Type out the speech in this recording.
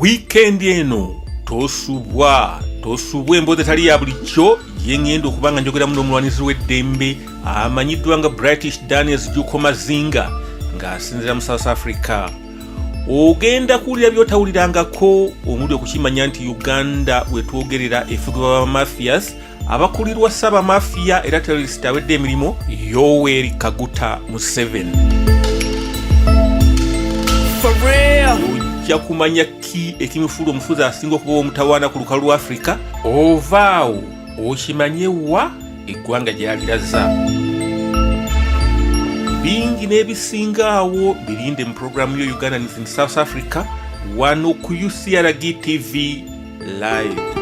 Weekend eno tosubwa emboozi etali ya bulijjo yengenda okubanga njogera muno omulwanirizi w'eddembe amanyiddwa nga British Daniels Juko Mazinga ng'asinzira mu South Africa. Ogenda kuwulira by'otawulirangako omuli okukimanya nti Uganda wetwogerera efugibwa bamafias abakulirwa Ssaabamafiya era terrorist awedde emirimu Yoweri Kaguta Museveni. Ojja kumanya ki ekimufuula omufuzi asinga okuba omutawaana ku lukalu lwa Africa ovaawo okimanye wa eggwanga gye yaliraza. Bingi n'ebisingaawo birinde mu programu yo Uganda in South Africa wano ku UCRG TV Live.